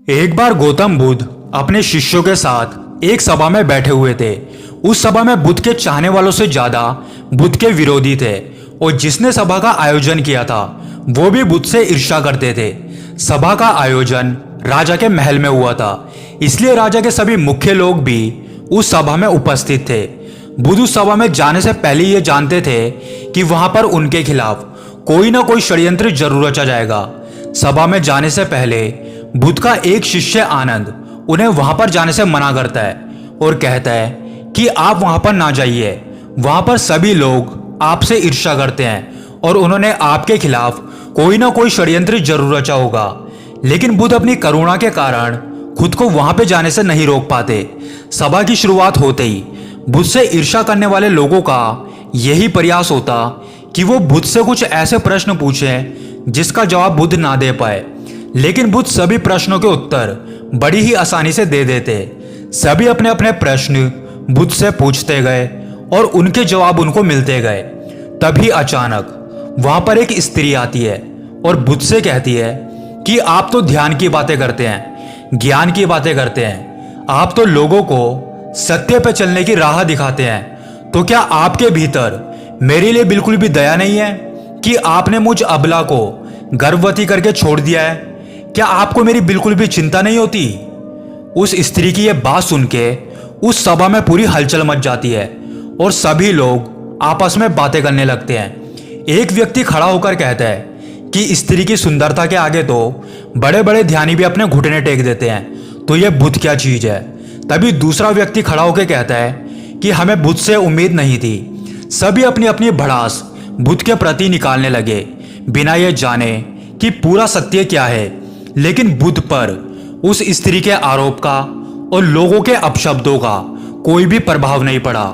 एक बार गौतम बुद्ध अपने शिष्यों के साथ एक सभा में बैठे हुए थे। उस सभा में बुद्ध के चाहने वालों से ज्यादा बुद्ध के विरोधी थे और जिसने सभा का आयोजन किया था वो भी बुद्ध से ईर्ष्या करते थे। सभा का आयोजन राजा के महल में हुआ था, इसलिए राजा के सभी मुख्य लोग भी उस सभा में उपस्थित थे। बुद्ध उस सभा में जाने से पहले ये जानते थे कि वहां पर उनके खिलाफ कोई ना कोई षड्यंत्र जरूर रचा जाएगा। सभा में जाने से पहले बुद्ध का एक शिष्य आनंद उन्हें वहां पर जाने से मना करता है और कहता है कि आप वहां पर ना जाइए, वहां पर सभी लोग आपसे ईर्ष्या करते हैं और उन्होंने आपके खिलाफ कोई ना कोई षड्यंत्र जरूर रचा होगा। लेकिन बुद्ध अपनी करुणा के कारण खुद को वहां पे जाने से नहीं रोक पाते। सभा की शुरुआत होते ही बुद्ध से ईर्ष्या करने वाले लोगों का यही प्रयास होता कि वो बुद्ध से कुछ ऐसे प्रश्न पूछें जिसका जवाब बुद्ध ना दे पाए, लेकिन बुद्ध सभी प्रश्नों के उत्तर बड़ी ही आसानी से दे देते। सभी अपने अपने प्रश्न बुद्ध से पूछते गए और उनके जवाब उनको मिलते गए। तभी अचानक वहां पर एक स्त्री आती है और बुद्ध से कहती है कि आप तो ध्यान की बातें करते हैं, ज्ञान की बातें करते हैं, आप तो लोगों को सत्य पे चलने की राह दिखाते हैं, तो क्या आपके भीतर मेरे लिए बिल्कुल भी दया नहीं है कि आपने मुझ अबला को गर्भवती करके छोड़ दिया है? क्या आपको मेरी बिल्कुल भी चिंता नहीं होती? उस स्त्री की यह बात सुन के उस सभा में पूरी हलचल मच जाती है और सभी लोग आपस में बातें करने लगते हैं। एक व्यक्ति खड़ा होकर कहता है कि स्त्री की सुंदरता के आगे तो बड़े बड़े ध्यानी भी अपने घुटने टेक देते हैं, तो यह बुद्ध क्या चीज है? तभी दूसरा व्यक्ति खड़ा होकर कहता है कि हमें बुद्ध से उम्मीद नहीं थी। सभी अपनी अपनी भड़ास बुद्ध के प्रति निकालने लगे बिना यह जाने कि पूरा सत्य क्या है। लेकिन बुद्ध पर उस स्त्री के आरोप का और लोगों के अपशब्दों का कोई भी प्रभाव नहीं पड़ा,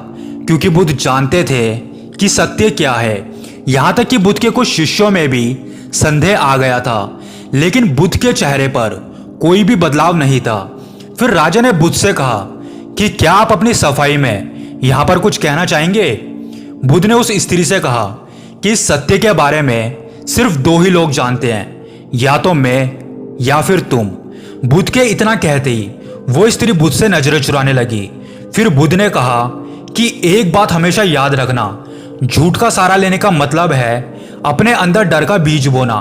क्योंकि बुद्ध जानते थे कि सत्य क्या है। यहां तक कि बुद्ध के कुछ शिष्यों में भी संदेह आ गया था, लेकिन बुद्ध के चेहरे पर कोई भी बदलाव नहीं था। फिर राजा ने बुद्ध से कहा कि क्या आप अपनी सफाई में यहां पर कुछ कहना चाहेंगे? बुद्ध ने उस स्त्री से कहा कि इस सत्य के बारे में सिर्फ दो ही लोग जानते हैं, या तो मैं या फिर तुम। बुद्ध के इतना कहते ही वो स्त्री बुद्ध से नजरें चुराने लगी। फिर बुद्ध ने कहा कि एक बात हमेशा याद रखना, झूठ का सहारा लेने का मतलब है अपने अंदर डर का बीज बोना,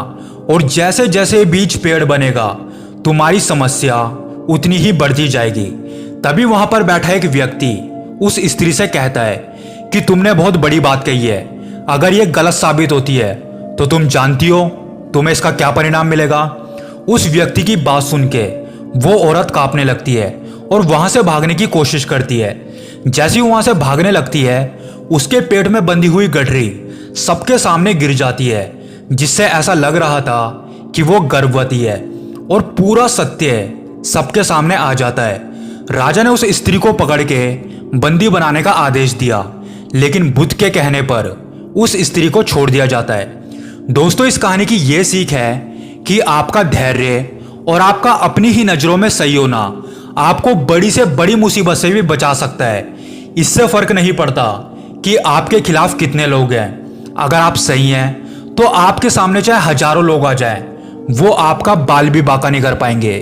और जैसे जैसे बीज पेड़ बनेगा तुम्हारी समस्या उतनी ही बढ़ती जाएगी। तभी वहां पर बैठा एक व्यक्ति उस स्त्री से कहता है कि तुमने बहुत बड़ी बात कही है, अगर यह गलत साबित होती है तो तुम जानती हो तुम्हें इसका क्या परिणाम मिलेगा। उस व्यक्ति की बात सुन के वो औरत कांपने लगती है और वहां से भागने की कोशिश करती है। जैसे ही वहां से भागने लगती है उसके पेट में बंधी हुई गठरी सबके सामने गिर जाती है, जिससे ऐसा लग रहा था कि वो गर्भवती है, और पूरा सत्य सबके सामने आ जाता है। राजा ने उस स्त्री को पकड़ के बंदी बनाने का आदेश दिया, लेकिन बुद्ध के कहने पर उस स्त्री को छोड़ दिया जाता है। दोस्तों, इस कहानी की यह सीख है कि आपका धैर्य और आपका अपनी ही नजरों में सही होना आपको बड़ी से बड़ी मुसीबत से भी बचा सकता है। इससे फर्क नहीं पड़ता कि आपके खिलाफ कितने लोग हैं, अगर आप सही हैं तो आपके सामने चाहे हजारों लोग आ जाएं, वो आपका बाल भी बांका नहीं कर पाएंगे।